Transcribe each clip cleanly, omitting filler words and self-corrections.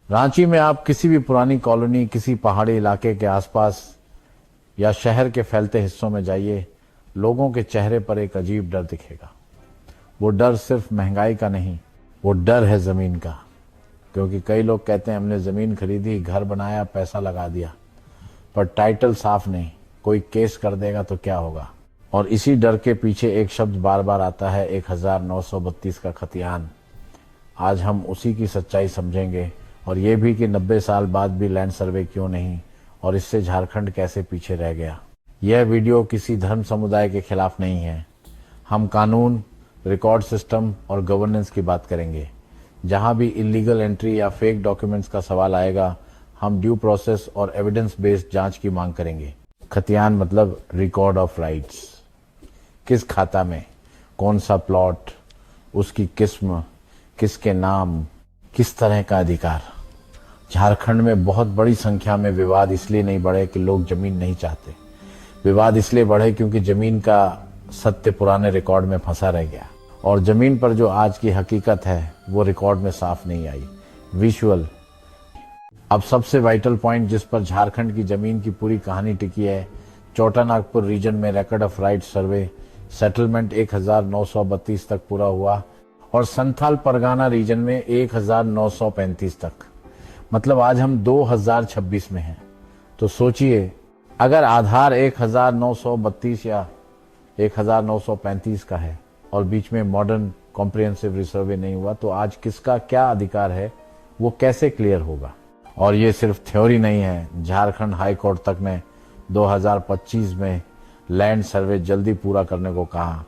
रांची में आप किसी भी पुरानी कॉलोनी, किसी पहाड़ी इलाके के आसपास या शहर के फैलते हिस्सों में जाइए, लोगों के चेहरे पर एक अजीब डर दिखेगा। वो डर सिर्फ महंगाई का नहीं, वो डर है जमीन का। क्योंकि कई लोग कहते हैं हमने जमीन खरीदी, घर बनाया, पैसा लगा दिया, पर टाइटल साफ नहीं, कोई केस कर देगा तो क्या होगा। और इसी डर के पीछे एक शब्द बार बार आता है, 1932 का खतियान। आज हम उसी की सच्चाई समझेंगे और ये भी कि 90 साल बाद भी लैंड सर्वे क्यों नहीं और इससे झारखंड कैसे पीछे रह गया। यह वीडियो किसी धर्म समुदाय के खिलाफ नहीं है। हम कानून, रिकॉर्ड सिस्टम और गवर्नेंस की बात करेंगे। जहां भी इलीगल एंट्री या फेक डॉक्यूमेंट्स का सवाल आएगा, हम ड्यू प्रोसेस और एविडेंस बेस्ड जांच की मांग करेंगे। खतियान मतलब रिकॉर्ड ऑफ राइट्स। किस खाता में, कौन सा प्लॉट, उसकी किस्म, किसके नाम, किस तरह का अधिकार। झारखंड में बहुत बड़ी संख्या में विवाद इसलिए नहीं बढ़े कि लोग जमीन नहीं चाहते। विवाद इसलिए बढ़े क्योंकि जमीन का सत्य पुराने रिकॉर्ड में फंसा रह गया और जमीन पर जो आज की हकीकत है वो रिकॉर्ड में साफ नहीं आई। विजुअल। अब सबसे वाइटल पॉइंट जिस पर झारखंड की जमीन की पूरी कहानी टिकी है, छोटा नागपुर रीजन में record of right survey settlement 1932 तक पूरा हुआ और संथाल परगाना रीजन में 1935 तक। मतलब आज हम 2026 में हैं। तो सोचिए, अगर आधार 1932 या 1935 का है और बीच में मॉडर्न कॉम्प्रिहेंसिव रिसर्वे नहीं हुआ, तो आज किसका क्या अधिकार है वो कैसे क्लियर होगा। और ये सिर्फ थ्योरी नहीं है। झारखंड हाई कोर्ट तक ने 2025 में लैंड सर्वे जल्दी पूरा करने को कहा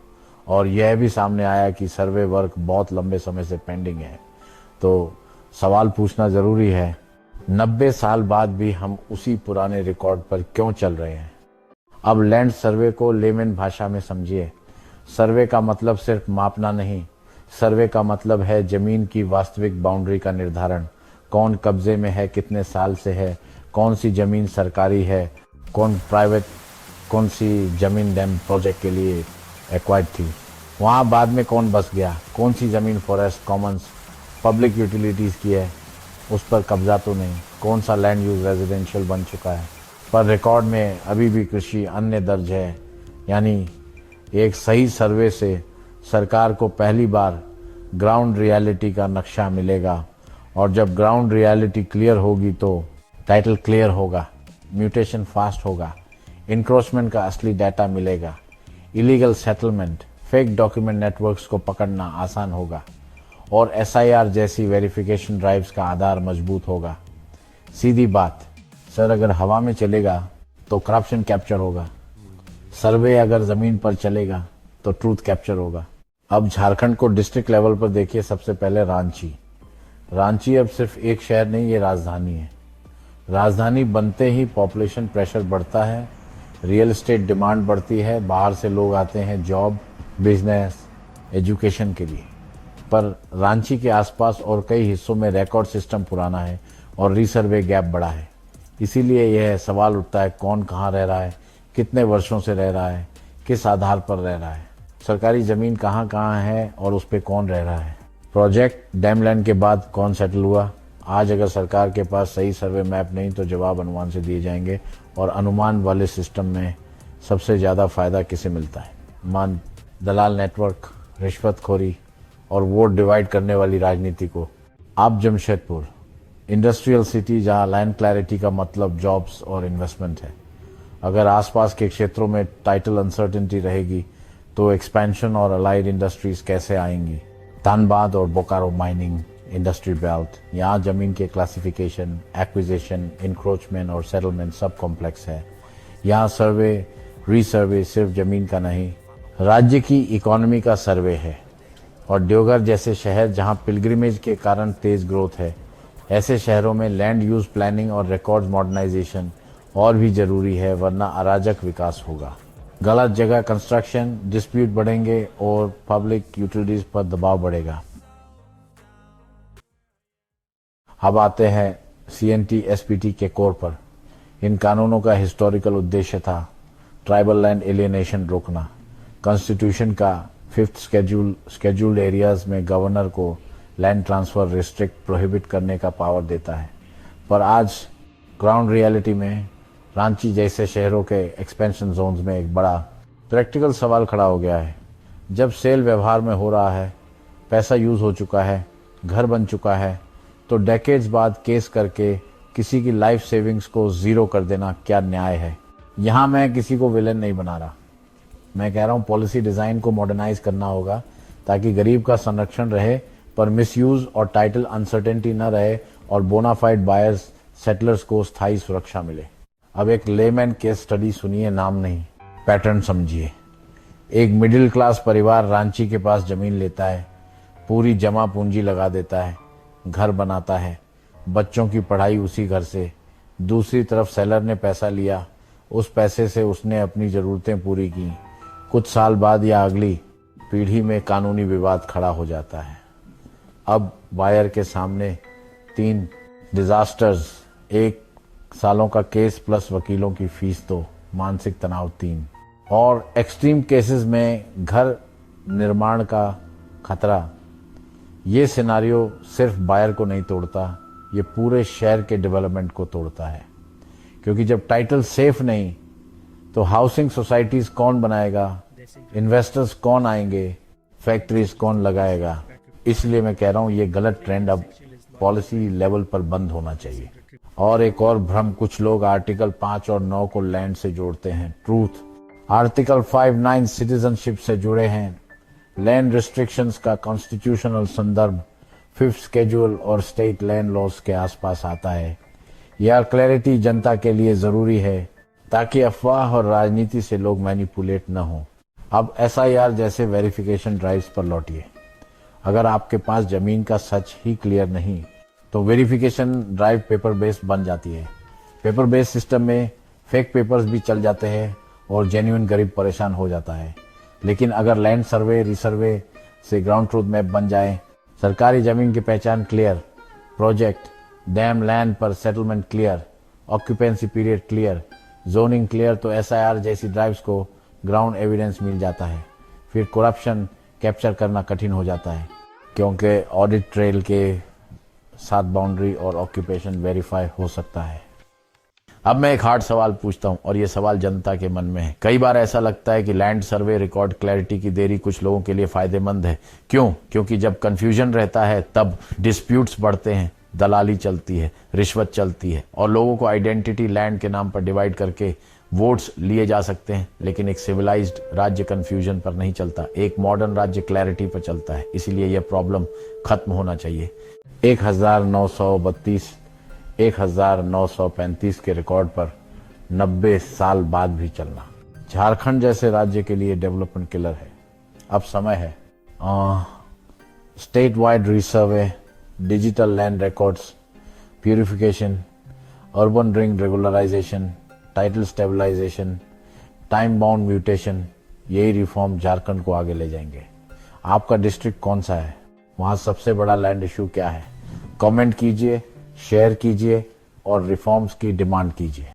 और यह भी सामने आया कि सर्वे वर्क बहुत लंबे समय से पेंडिंग है। तो सवाल पूछना जरूरी है, 90 साल बाद भी हम उसी पुराने रिकॉर्ड पर क्यों चल रहे हैं। अब लैंड सर्वे को लेमन भाषा में समझिए। सर्वे का मतलब सिर्फ मापना नहीं, सर्वे का मतलब है जमीन की वास्तविक बाउंड्री का निर्धारण। कौन कब्जे में है, कितने साल से है, कौन सी जमीन सरकारी है, कौन प्राइवेट, कौन सी जमीन डैम प्रोजेक्ट के लिए एक्वायर्ड थी, वहां बाद में कौन बस गया, कौन सी जमीन फॉरेस्ट, कॉमन्स, पब्लिक यूटिलिटीज की है, उस पर कब्जा तो नहीं, कौन सा लैंड यूज रेजिडेंशियल बन चुका है, पर रिकॉर्ड में अभी भी कृषि अन्य दर्ज है। यानी एक सही सर्वे से सरकार को पहली बार ग्राउंड रियलिटी का नक्शा मिलेगा और जब ग्राउंड रियलिटी क्लियर होगी तो टाइटल क्लियर होगा, म्यूटेशन फास्ट होगा, इंक्रोचमेंट का असली डाटा मिलेगा, illegal settlement, fake document networks को पकड़ना आसान होगा और एसआईआर जैसी वेरिफिकेशन ड्राइव्स का आधार मजबूत होगा। सीधी बात, सर अगर हवा में चलेगा तो करप्शन कैप्चर होगा, सर्वे अगर जमीन पर चलेगा तो ट्रूथ कैप्चर होगा। अब झारखंड को डिस्ट्रिक्ट लेवल पर देखिए। सबसे पहले रांची अब सिर्फ एक शहर नहीं, ये राजधानी है। राजधानी बनते ही पॉपुलेशन प्रेशर बढ़ता है, रियल एस्टेट डिमांड बढ़ती है, बाहर से लोग आते हैं जॉब, बिजनेस, एजुकेशन के लिए। पर रांची के आसपास और कई हिस्सों में रिकॉर्ड सिस्टम पुराना है और रीसर्वे गैप बड़ा है। इसीलिए यह सवाल उठता है, कौन कहाँ रह रहा है, कितने वर्षों से रह रहा है, किस आधार पर रह रहा है, सरकारी जमीन कहाँ कहाँ है और उस पर कौन रह रहा है, प्रोजेक्ट डैम लैंड के बाद कौन सेटल हुआ। आज अगर सरकार के पास सही सर्वे मैप नहीं तो जवाब अनुमान से दिए जाएंगे और अनुमान वाले सिस्टम में सबसे ज्यादा फायदा किसे मिलता है। मान दलाल नेटवर्क, रिश्वतखोरी और वोट डिवाइड करने वाली राजनीति को। आप जमशेदपुर, इंडस्ट्रियल सिटी जहां लैंड क्लैरिटी का मतलब जॉब्स और इन्वेस्टमेंट है। अगर आसपास के क्षेत्रों में टाइटल अनसर्टेनिटी रहेगी तो एक्सपेंशन और अलाइड इंडस्ट्रीज कैसे आएंगी। धनबाद और बोकारो माइनिंग इंडस्ट्री बेल्ट, यहाँ जमीन के क्लासिफिकेशन, एक्विजिशन, इंक्रोचमेंट और सेटलमेंट सब कॉम्प्लेक्स है। यहाँ सर्वे, रीसर्वे सिर्फ जमीन का नहीं, राज्य की इकोनॉमी का सर्वे है। और देवघर जैसे शहर जहाँ पिलग्रिमेज के कारण तेज ग्रोथ है, ऐसे शहरों में लैंड यूज प्लानिंग और रिकॉर्ड मॉडर्नाइजेशन और भी जरूरी है, वरना अराजक विकास होगा। गलत जगह कंस्ट्रक्शन, डिस्प्यूट बढ़ेंगे और पब्लिक यूटिलिटीज पर दबाव बढ़ेगा। अब आते हैं सीएनटी एसपीटी के कोर पर। इन कानूनों का हिस्टोरिकल उद्देश्य था ट्राइबल लैंड एलियनेशन रोकना। कॉन्स्टिट्यूशन का 5th शेड्यूल्ड एरियाज में गवर्नर को लैंड ट्रांसफर रिस्ट्रिक्ट प्रोहिबिट करने का पावर देता है। पर आज ग्राउंड रियलिटी में रांची जैसे शहरों के एक्सपेंशन जोन्स में एक बड़ा प्रैक्टिकल सवाल खड़ा हो गया है। जब सेल व्यवहार में हो रहा है, पैसा यूज हो चुका है, घर बन चुका है, तो डेकेड्स बाद केस करके किसी की लाइफ सेविंग्स को जीरो कर देना क्या न्याय है। यहाँ मैं किसी को विलेन नहीं बना रहा, मैं कह रहा हूँ पॉलिसी डिजाइन को मॉडर्नाइज करना होगा ताकि गरीब का संरक्षण रहे पर मिसयूज और टाइटल अनसर्टेनिटी न रहे और बोनाफाइड बायर्स सेटलर्स को स्थायी सुरक्षा मिले। अब एक लेमैन केस स्टडी सुनिए, नाम नहीं, पैटर्न समझिए। एक मिडिल क्लास परिवार रांची के पास जमीन लेता है, पूरी जमा पूंजी लगा देता है, घर बनाता है, बच्चों की पढ़ाई उसी घर से। दूसरी तरफ सेलर ने पैसा लिया, उस पैसे से उसने अपनी जरूरतें पूरी की। कुछ साल बाद या अगली पीढ़ी में कानूनी विवाद खड़ा हो जाता है। अब बायर के सामने 3 डिजास्टर्स, 1 सालों का केस प्लस वकीलों की फीस 2, मानसिक तनाव 3, और एक्सट्रीम केसेस में घर निर्माण का खतरा। ये सिनारियो सिर्फ बायर को नहीं तोड़ता, ये पूरे शहर के डेवलपमेंट को तोड़ता है। क्योंकि जब टाइटल सेफ नहीं तो हाउसिंग सोसाइटीज कौन बनाएगा, इन्वेस्टर्स कौन आएंगे, फैक्ट्रीज कौन लगाएगा। इसलिए मैं कह रहा हूं ये गलत ट्रेंड अब पॉलिसी लेवल पर बंद होना चाहिए। और एक और भ्रम, कुछ लोग आर्टिकल 5 और 9 को लैंड से जोड़ते हैं। ट्रूथ, आर्टिकल 5-9 सिटीजनशिप से जुड़े हैं। लैंड रिस्ट्रिक्शंस का कॉन्स्टिट्यूशनल संदर्भ 5th शेड्यूल और स्टेट लैंड लॉज के आसपास आता है। यह क्लैरिटी जनता के लिए जरूरी है ताकि अफवाह और राजनीति से लोग मैनिपुलेट न हो। अब SIR जैसे वेरिफिकेशन ड्राइव्स पर लौटिए। अगर आपके पास जमीन का सच ही क्लियर नहीं तो वेरिफिकेशन ड्राइव पेपर बेस्ड बन जाती है। पेपर बेस्ड सिस्टम में फेक पेपर्स भी चल जाते हैं और जेन्युइन गरीब परेशान हो जाता है। लेकिन अगर लैंड सर्वे रिसर्वे से ग्राउंड ट्रूथ मैप बन जाए, सरकारी जमीन की पहचान क्लियर, प्रोजेक्ट डैम लैंड पर settlement clear, occupancy period clear, zoning clear, तो SIR जैसी ड्राइव्स को ग्राउंड एविडेंस मिल जाता है। फिर करप्शन कैप्चर करना कठिन हो जाता है क्योंकि ऑडिट ट्रेल के साथ बाउंड्री और ऑक्यूपेशन वेरीफाई हो सकता है। अब मैं एक हार्ड सवाल पूछता हूं और ये सवाल जनता के मन में है। कई बार ऐसा लगता है कि लैंड सर्वे रिकॉर्ड क्लैरिटी की देरी कुछ लोगों के लिए फायदेमंद है। क्यों? क्योंकि जब कंफ्यूजन रहता है तब डिस्प्यूट्स बढ़ते हैं, दलाली चलती है, रिश्वत चलती है और लोगों को आइडेंटिटी लैंड के नाम पर डिवाइड करके वोट्स लिए जा सकते हैं। लेकिन एक सिविलाइज्ड राज्य कंफ्यूजन पर नहीं चलता, एक मॉडर्न राज्य क्लैरिटी पर चलता है। इसीलिए यह प्रॉब्लम खत्म होना चाहिए। 1932 1935 के रिकॉर्ड पर 90 साल बाद भी चलना झारखंड जैसे राज्य के लिए डेवलपमेंट किलर है। अब समय है state wide resurvey, digital land records, purification, urban ring regularisation, title stabilisation, time bound mutation, यही रिफॉर्म झारखंड को आगे ले जाएंगे। आपका डिस्ट्रिक्ट कौन सा है? वहां सबसे बड़ा लैंड इश्यू क्या है? कमेंट कीजिए, शेयर कीजिए और रिफॉर्म्स की डिमांड कीजिए।